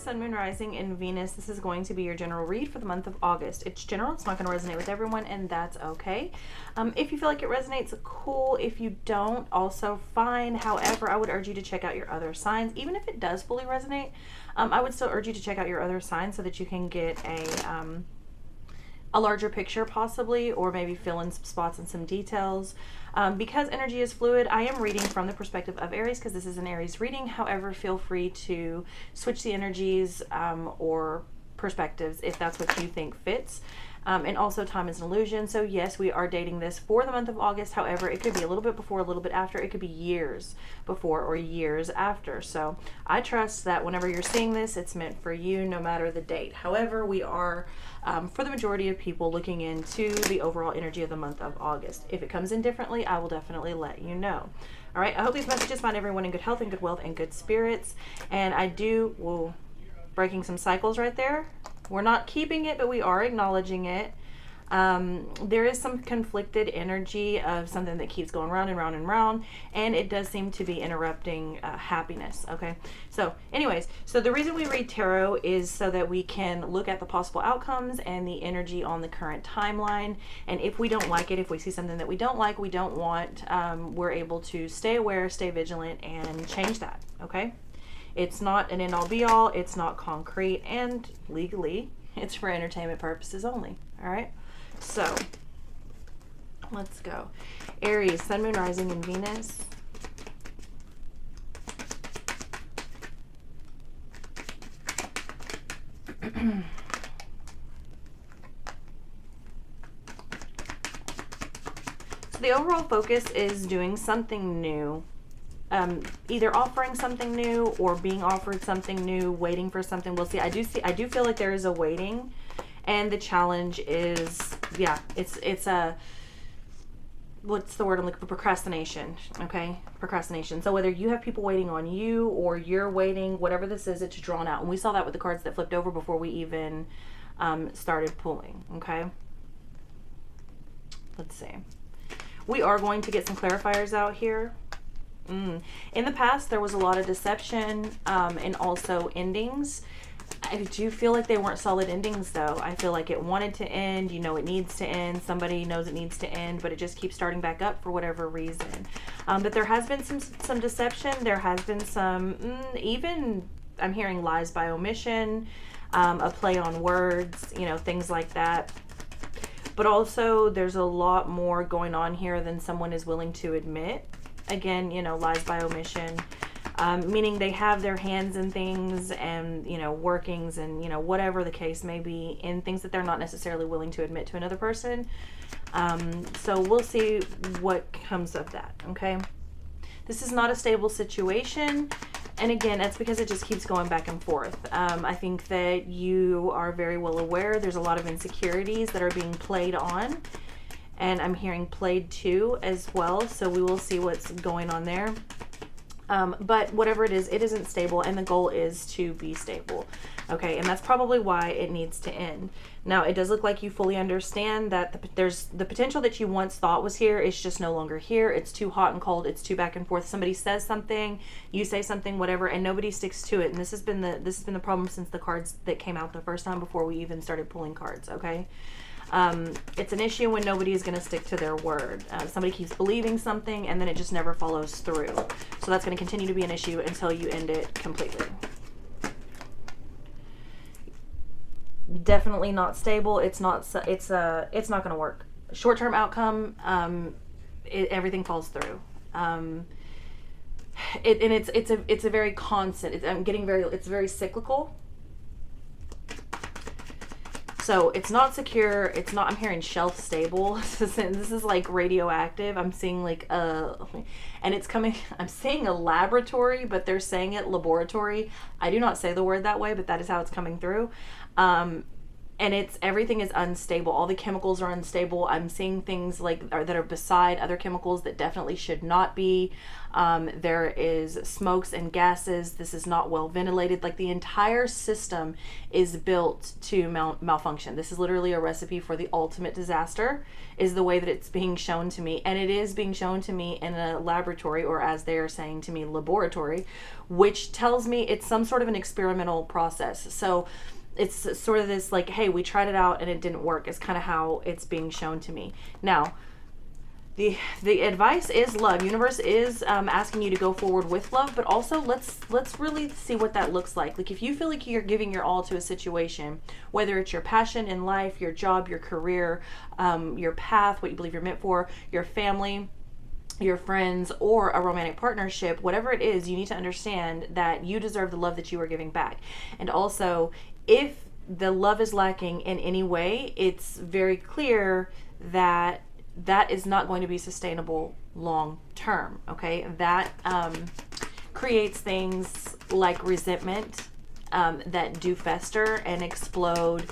Sun, Moon, Rising, and Venus. This is going to be your general read for the month of August. It's general. It's not going to resonate with everyone, and that's okay. If you feel like it resonates, cool. If you don't, also fine. However, I would urge you to check out your other signs. Even if it does fully resonate, I would still urge you to check out your other signs so that you can get a larger picture possibly, or maybe fill in some spots and some details. Because energy is fluid, I am reading from the perspective of Aries because this is an Aries reading. However, feel free to switch the energies or perspectives if that's what you think fits. And also time is an illusion. So yes, we are dating this for the month of August. However, it could be a little bit before, a little bit after. It could be years before or years after. So I trust that whenever you're seeing this, it's meant for you no matter the date. However, we are, for the majority of people, looking into the overall energy of the month of August. If it comes in differently, I will definitely let you know. All right, I hope these messages find everyone in good health and good wealth and good spirits. And I do, whoa, breaking some cycles right there. We're not keeping it, but we are acknowledging it. There is some conflicted energy of something that keeps going round and round and round, and it does seem to be interrupting happiness. Okay, so anyways, so the reason we read tarot is so that we can look at the possible outcomes and the energy on the current timeline, and if we don't like it, if we see something that we don't like, we don't want, we're able to stay aware, stay vigilant, and change that. Okay, it's not an end-all be-all, it's not concrete, and legally it's for entertainment purposes only. All right, so let's go. Aries, Sun, Moon, Rising, and Venus. So the overall focus is doing something new. Either offering something new or being offered something new, waiting for something. We'll see. I do feel like there is a waiting, and the challenge is, yeah, it's a, what's the word I'm looking for? Procrastination. Okay, procrastination. So whether you have people waiting on you or you're waiting, whatever this is, it's drawn out. And we saw that with the cards that flipped over before we even started pulling. Okay, let's see. We are going to get some clarifiers out here. In the past, there was a lot of deception and also endings. I do feel like they weren't solid endings, though. I feel like it wanted to end. You know, it needs to end. Somebody knows it needs to end, but it just keeps starting back up for whatever reason. But there has been some deception. There has been some, even I'm hearing lies by omission, a play on words, you know, things like that. But also, there's a lot more going on here than someone is willing to admit. Again, you know, lies by omission, meaning they have their hands in things and, you know, workings and, you know, whatever the case may be, in things that they're not necessarily willing to admit to another person. So we'll see what comes of that, okay? This is not a stable situation. And again, that's because it just keeps going back and forth. I think that you are very well aware there's a lot of insecurities that are being played on. And I'm hearing played to as well, so we will see what's going on there. But whatever it is, it isn't stable, and the goal is to be stable. Okay, and that's probably why it needs to end. Now, it does look like you fully understand that there's the potential that you once thought was here is just no longer here. It's too hot and cold. It's too back and forth. Somebody says something, you say something, whatever, and nobody sticks to it. And this has been the problem since the cards that came out the first time before we even started pulling cards. Okay. It's an issue when nobody is going to stick to their word. Somebody keeps believing something and then it just never follows through. So that's going to continue to be an issue until you end it completely. Definitely not stable. It's not going to work. Short-term outcome, everything falls through. It's a very constant. It's very cyclical. So it's not secure. It's not, I'm hearing shelf stable. This is like radioactive. I'm seeing like and it's coming, I'm seeing a laboratory, but they're saying it laboratory. I do not say the word that way, but that is how it's coming through. and everything is unstable. All the chemicals are unstable. I'm seeing things like that are beside other chemicals that definitely should not be. There is smokes and gases. This is not well ventilated. Like, the entire system is built to malfunction. This is literally a recipe for the ultimate disaster, is the way that it's being shown to me. And it is being shown to me in a laboratory, or as they are saying to me, laboratory, which tells me it's some sort of an experimental process. So it's sort of this like, hey, we tried it out and it didn't work, is kind of how it's being shown to me. Now, the advice is love. Universe is asking you to go forward with love, but also let's really see what that looks like. Like, if you feel like you're giving your all to a situation, whether it's your passion in life, your job, your career, your path, what you believe you're meant for, your family, your friends, or a romantic partnership, whatever it is, you need to understand that you deserve the love that you are giving back. And also, if the love is lacking in any way, it's very clear that that is not going to be sustainable long term. Okay, that creates things like resentment that do fester and explode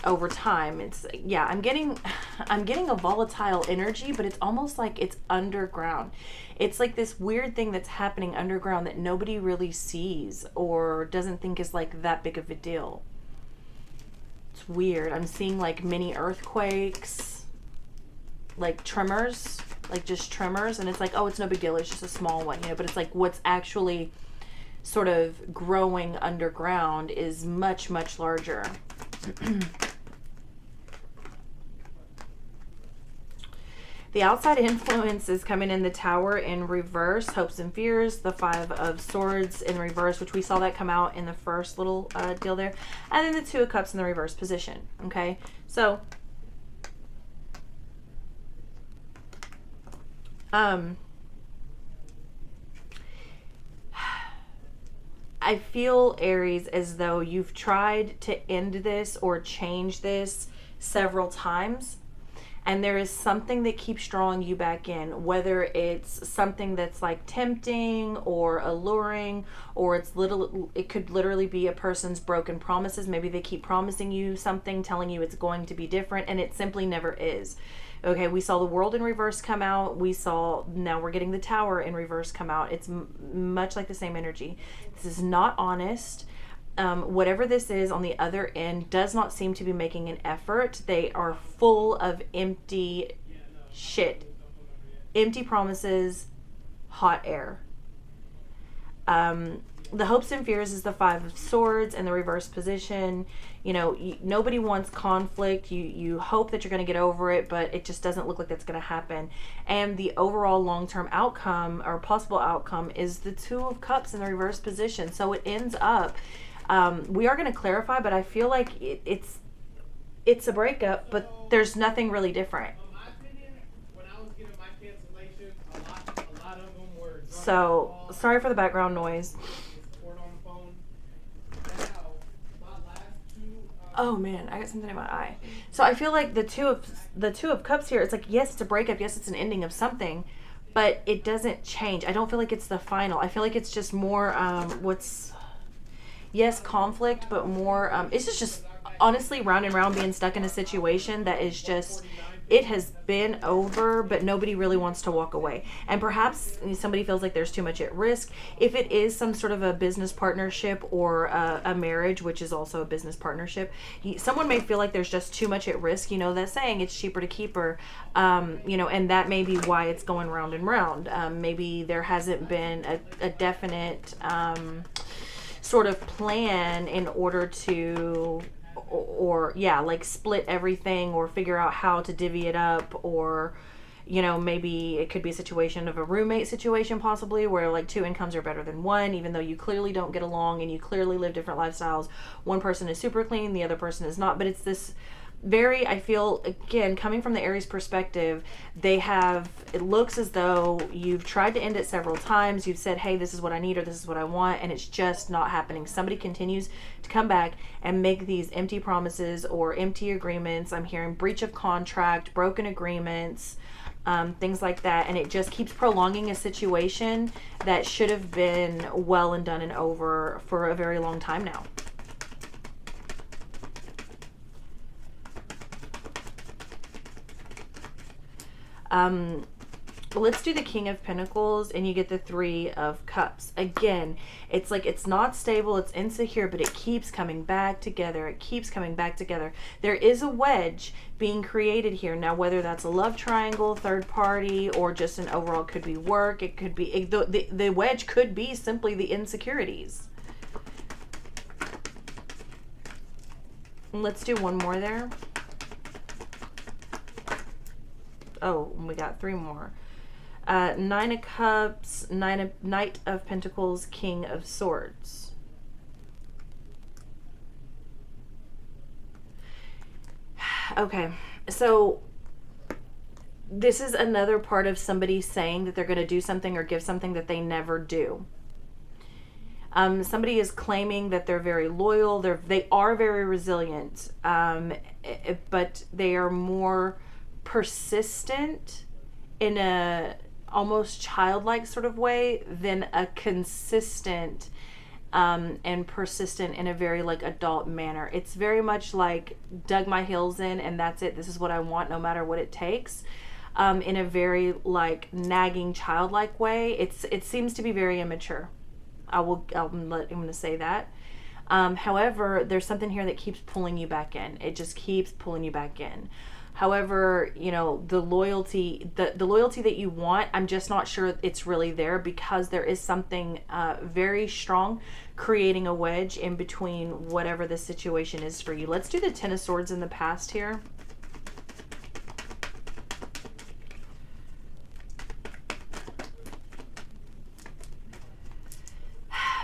over time. It's, yeah, I'm getting a volatile energy, but it's almost like it's underground. It's like this weird thing that's happening underground that nobody really sees or doesn't think is like that big of a deal. It's weird. I'm seeing like mini earthquakes, like tremors, like just tremors, and it's like, oh, it's no big deal, it's just a small one, you know, but it's like what's actually sort of growing underground is much, much larger. The outside influence is coming in the Tower in reverse, hopes and fears, the 5 of Swords in reverse, which we saw that come out in the first little deal there, and then the 2 of Cups in the reverse position. Okay, so I feel, Aries, as though you've tried to end this or change this several times, and there is something that keeps drawing you back in, whether it's something that's like tempting or alluring, or it could literally be a person's broken promises. Maybe they keep promising you something, telling you it's going to be different, and it simply never is. Okay, we saw the World in reverse come out. Now we're getting the Tower in reverse come out. It's much like the same energy. This is not honest. Whatever this is on the other end does not seem to be making an effort. They are full of empty shit. Empty promises, hot air. The hopes and fears is the 5 of Swords in the reverse position. You know, nobody wants conflict. You hope that you're going to get over it, but it just doesn't look like that's going to happen. And the overall long-term outcome or possible outcome is the 2 of Cups in the reverse position. So it ends up, we are going to clarify, but I feel like it's a breakup, but there's nothing really different. So sorry for the background noise. Oh man, I got something in my eye. So I feel like the two of Cups here, it's like, yes, it's a breakup, yes, it's an ending of something, but it doesn't change. I don't feel like it's the final. I feel like it's just more yes, conflict, but more it's just honestly round and round, being stuck in a situation that is just, it has been over, but nobody really wants to walk away. And perhaps somebody feels like there's too much at risk. If it is some sort of a business partnership or a marriage, which is also a business partnership, someone may feel like there's just too much at risk. You know that saying, it's cheaper to keep her. You know, and that may be why it's going round and round. Maybe there hasn't been a definite sort of plan in order to, or yeah, like split everything or figure out how to divvy it up, or you know, maybe it could be a situation of a roommate situation possibly, where like 2 incomes are better than 1, even though you clearly don't get along and you clearly live different lifestyles. One person is super clean, the other person is not, but it's this very, I feel, again, coming from the Aries perspective, it looks as though you've tried to end it several times. You've said, hey, this is what I need, or this is what I want, and it's just not happening. Somebody continues to come back and make these empty promises or empty agreements. I'm hearing breach of contract, broken agreements, things like that, and it just keeps prolonging a situation that should have been well and done and over for a very long time now. Let's do the King of Pentacles, and you get the Three of Cups. Again, it's like it's not stable, it's insecure, but it keeps coming back together. It keeps coming back together. There is a wedge being created here. Now, whether that's a love triangle, third party, or just an overall, could be work. It could be, the wedge could be simply the insecurities. And let's do one more there. Oh, we got 3 more. Nine of Cups, Knight of Pentacles, King of Swords. Okay, so this is another part of somebody saying that they're going to do something or give something that they never do. Somebody is claiming that they're very loyal. They are very resilient, but they are more persistent in a almost childlike sort of way than a consistent and persistent in a very like adult manner. It's very much like dug my heels in and that's it. This is what I want no matter what it takes. In a very like nagging childlike way. It seems to be very immature. I'm going to say that. However, there's something here that keeps pulling you back in. It just keeps pulling you back in. However, you know, the loyalty that you want, I'm just not sure it's really there, because there is something very strong creating a wedge in between whatever the situation is for you. Let's do the Ten of Swords in the past here.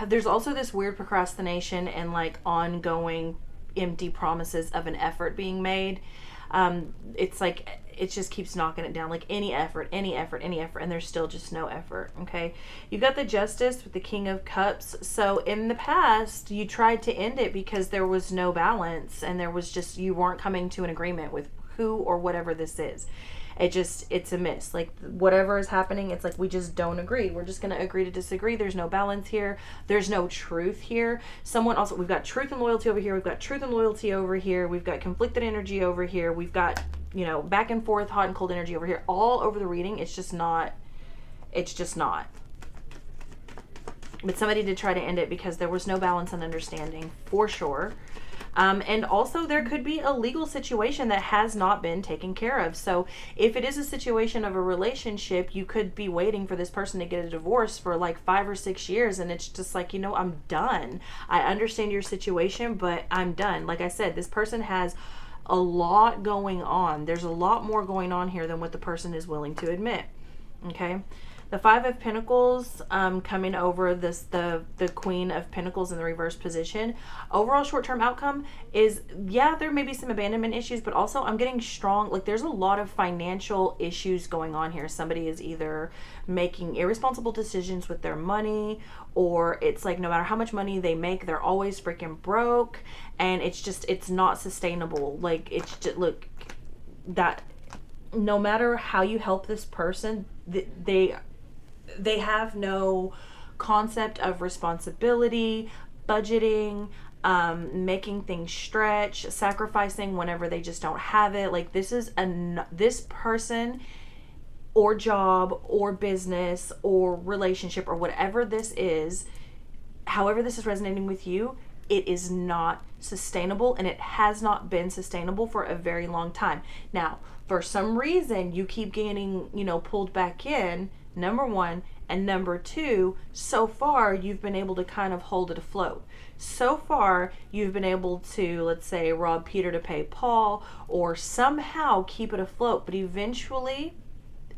There's also this weird procrastination and like ongoing empty promises of an effort being made. It's like it just keeps knocking it down, like any effort, and there's still just no effort. Okay, you got the Justice with the King of Cups. So in the past you tried to end it because there was no balance, and there was just, you weren't coming to an agreement with who or whatever this is. It's a miss. Like whatever is happening, it's like we just don't agree. We're just going to agree to disagree. There's no balance here. There's no truth here. Someone also, we've got truth and loyalty over here. We've got truth and loyalty over here. We've got conflicted energy over here. We've got, you know, back and forth, hot and cold energy over here. All over the reading. It's just not. But somebody did try to end it because there was no balance and understanding, for sure. And also there could be a legal situation that has not been taken care of. So if it is a situation of a relationship, you could be waiting for this person to get a divorce for like 5 or 6 years. And it's just like, you know, I'm done. I understand your situation, but I'm done. Like I said, this person has a lot going on. There's a lot more going on here than what the person is willing to admit. Okay. The Five of Pentacles coming over this, the Queen of Pentacles in the reverse position. Overall short-term outcome is, yeah, there may be some abandonment issues, but also I'm getting strong, like there's a lot of financial issues going on here. Somebody is either making irresponsible decisions with their money, or it's like no matter how much money they make, they're always freaking broke, and it's not sustainable. Like it's just, look, that no matter how you help this person, they have no concept of responsibility, budgeting, making things stretch, sacrificing whenever they just don't have it. Like this person or job or business or relationship or whatever this is, however this is resonating with you, it is not sustainable, and it has not been sustainable for a very long time. Now, for some reason, you keep getting, you know, pulled back in, number one, and number two, so far you've been able to kind of hold it afloat. So far you've been able to, let's say, rob Peter to pay Paul, or somehow keep it afloat, but eventually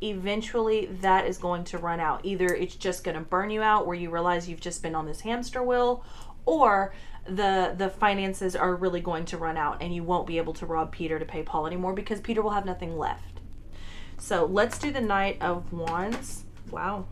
that is going to run out. Either it's just going to burn you out where you realize you've just been on this hamster wheel, or the finances are really going to run out and you won't be able to rob Peter to pay Paul anymore, because Peter will have nothing left. So let's do the Knight of Wands. Wow.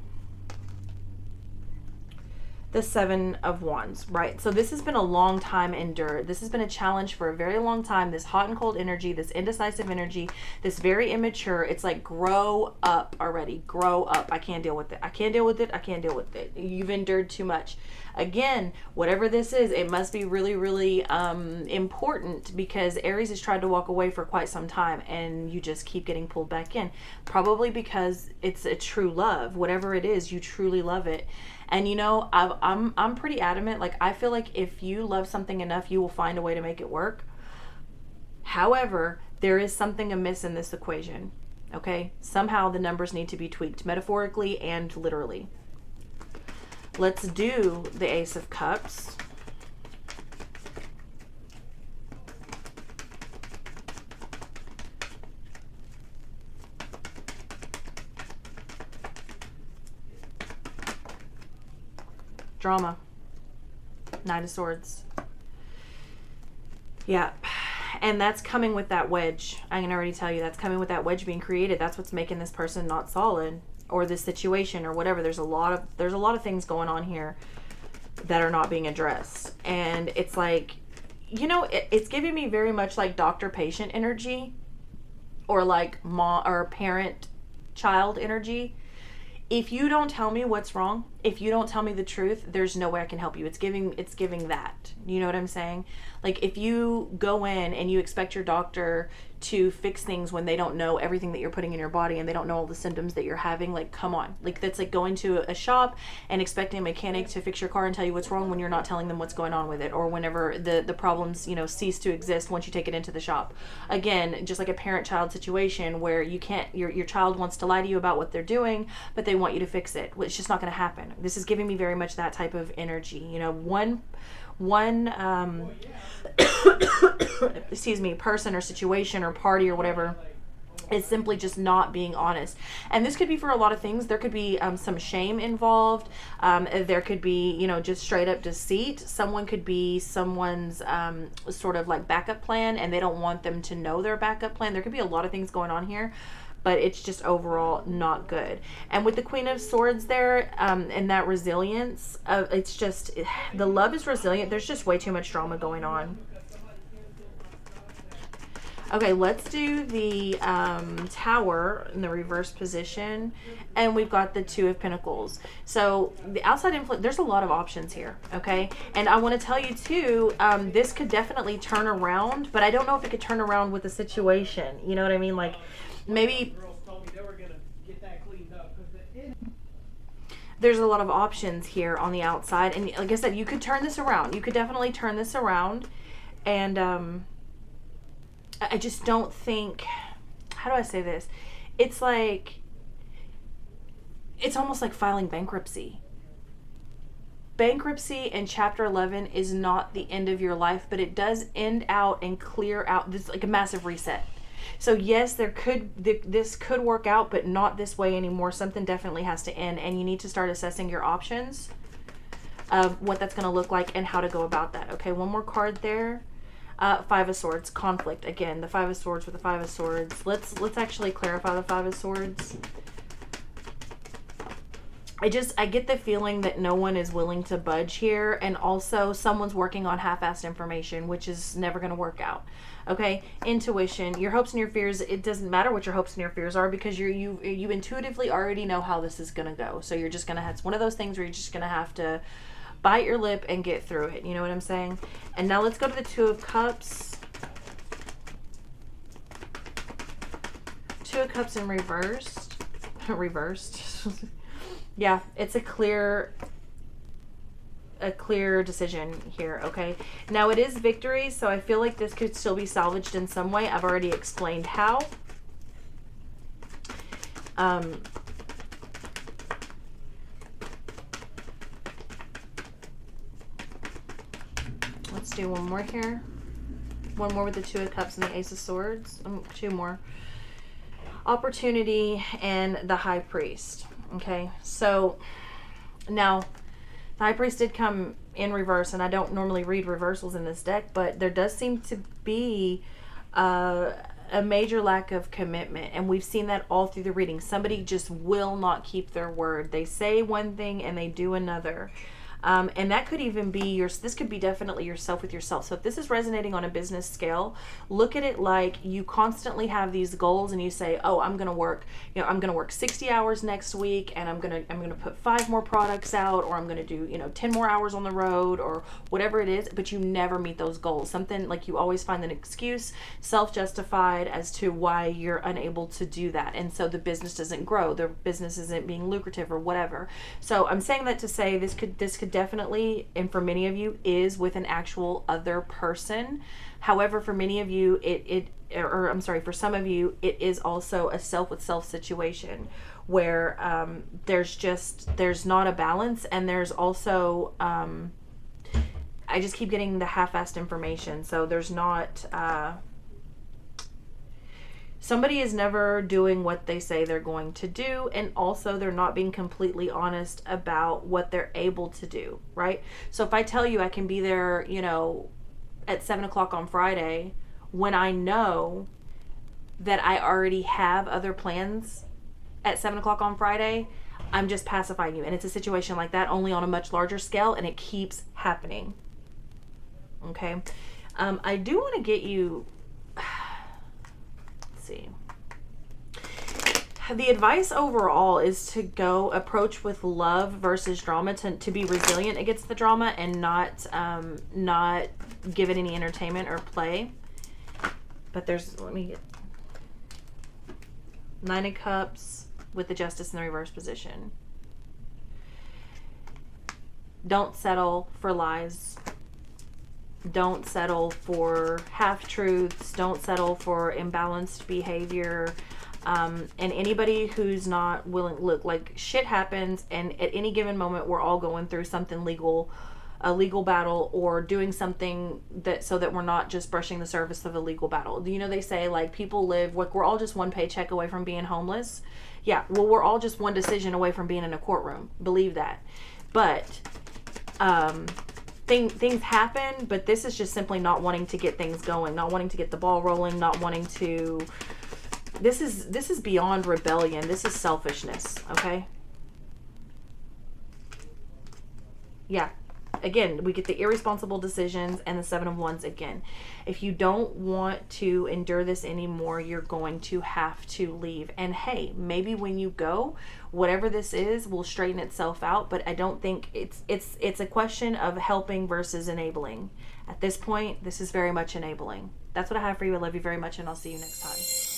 the Seven of Wands, right? So this has been a long time endured. This has been a challenge for a very long time. This hot and cold energy, this indecisive energy, this very immature. It's like, grow up already. Grow up. I can't deal with it. I can't deal with it. I can't deal with it. You've endured too much. Again, whatever this is, it must be really, really important, because Aries has tried to walk away for quite some time and you just keep getting pulled back in. Probably because it's a true love. Whatever it is, you truly love it. And you know, I'm pretty adamant. Like, I feel like if you love something enough, you will find a way to make it work. However, there is something amiss in this equation. Okay? Somehow the numbers need to be tweaked, metaphorically and literally. Let's do the Ace of Cups. Drama. Knight of Swords. Yeah. And that's coming with that wedge. I can already tell you that's coming with that wedge being created. That's what's making this person not solid, or this situation, or whatever. There's a lot of things going on here that are not being addressed. And it's like, you know, it's giving me very much like doctor-patient energy, or like mom or parent-child energy. If you don't tell me what's wrong, if you don't tell me the truth, there's no way I can help you. It's giving that. You know what I'm saying? Like, if you go in and you expect your doctor to fix things when they don't know everything that you're putting in your body and they don't know all the symptoms that you're having, like, come on. Like, that's like going to a shop and expecting a mechanic to fix your car and tell you what's wrong when you're not telling them what's going on with it, or whenever the problems, you know, cease to exist once you take it into the shop. Again, just like a parent-child situation where you can't, your child wants to lie to you about what they're doing, but they want you to fix it. Well, it's just not going to happen. This is giving me very much that type of energy. You know, one excuse me, person or situation or party or whatever is simply just not being honest. And this could be for a lot of things. There could be some shame involved. There could be, you know, just straight up deceit. Someone could be someone's sort of like backup plan, and they don't want them to know their backup plan. There could be a lot of things going on here, but it's just overall not good. And with the Queen of Swords there, and that resilience, it's just, the love is resilient. There's just way too much drama going on. Okay, let's do the Tower in the reverse position. And we've got the Two of Pentacles. So the outside influence, there's a lot of options here, okay? And I want to tell you too, this could definitely turn around, but I don't know if it could turn around with the situation. You know what I mean? Like, maybe there's a lot of options here on the outside, and like I said, you could turn this around. You could definitely turn this around. And I just don't think, how do I say this? It's like, it's almost like filing bankruptcy. Bankruptcy in Chapter 11 is not the end of your life, but it does end out and clear out. This is like a massive reset. So yes, this could work out, but not this way anymore. Something definitely has to end, and you need to start assessing your options of what that's going to look like and how to go about that. Okay, one more card there. Five of Swords, conflict. Again, the Five of Swords with the Five of Swords. Let's actually clarify the Five of Swords. I get the feeling that no one is willing to budge here, and also someone's working on half-assed information, which is never going to work out. Okay, intuition, your hopes and your fears. It doesn't matter what your hopes and your fears are, because you intuitively already know how this is going to go. So you're just going to have, it's one of those things where you're just going to have to bite your lip and get through it. You know what I'm saying? And now let's go to the Two of Cups. Two of Cups in reversed. Reversed. Yeah, it's a clear decision here, okay? Now it is victory, so I feel like this could still be salvaged in some way. I've already explained how. Let's do one more here. One more with the Two of Cups and the Ace of Swords. Two more. Opportunity and the High Priest. Okay, so now the High Priest did come in reverse, and I don't normally read reversals in this deck, but there does seem to be a major lack of commitment, and we've seen that all through the reading. Somebody just will not keep their word. They say one thing and they do another. And that could even be this could be definitely yourself with yourself. So if this is resonating on a business scale, look at it like you constantly have these goals and you say, oh, I'm going to work, I'm going to work 60 hours next week, and I'm going to put 5 more products out, or I'm going to do, 10 more hours on the road, or whatever it is, but you never meet those goals. Something like you always find an excuse, self-justified, as to why you're unable to do that. And so the business doesn't grow, the business isn't being lucrative or whatever. So I'm saying that to say this could definitely, and for many of you, is with an actual other person. However, for many of you, for some of you, it is also a self with self situation where there's not a balance, and there's also, I just keep getting the half-assed information. So there's not, somebody is never doing what they say they're going to do, and also they're not being completely honest about what they're able to do, right? So if I tell you I can be there, at 7 o'clock on Friday, when I know that I already have other plans at 7 o'clock on Friday, I'm just pacifying you. And it's a situation like that, only on a much larger scale, and it keeps happening. Okay? I do want to get you... see. The advice overall is to go approach with love versus drama, to be resilient against the drama, and not give it any entertainment or play. But let me get 9 of Cups with the Justice in the reverse position. Don't settle for lies. Don't settle for half-truths. Don't settle for imbalanced behavior. And anybody who's not willing, look, like, shit happens, and at any given moment we're all going through something legal, a legal battle, or doing something so that we're not just brushing the surface of a legal battle. They say, like, people live, like, we're all just one paycheck away from being homeless. Yeah, well, we're all just one decision away from being in a courtroom. Believe that. But, things happen, but this is just simply not wanting to get things going, not wanting to get the ball rolling, not wanting to... This is beyond rebellion. This is selfishness, okay? Yeah. Again, we get the irresponsible decisions and the 7 of Wands again. If you don't want to endure this anymore, you're going to have to leave. And hey, maybe when you go, whatever this is will straighten itself out, but I don't think it's a question of helping versus enabling. At this point, this is very much enabling. That's what I have for you. I love you very much, and I'll see you next time.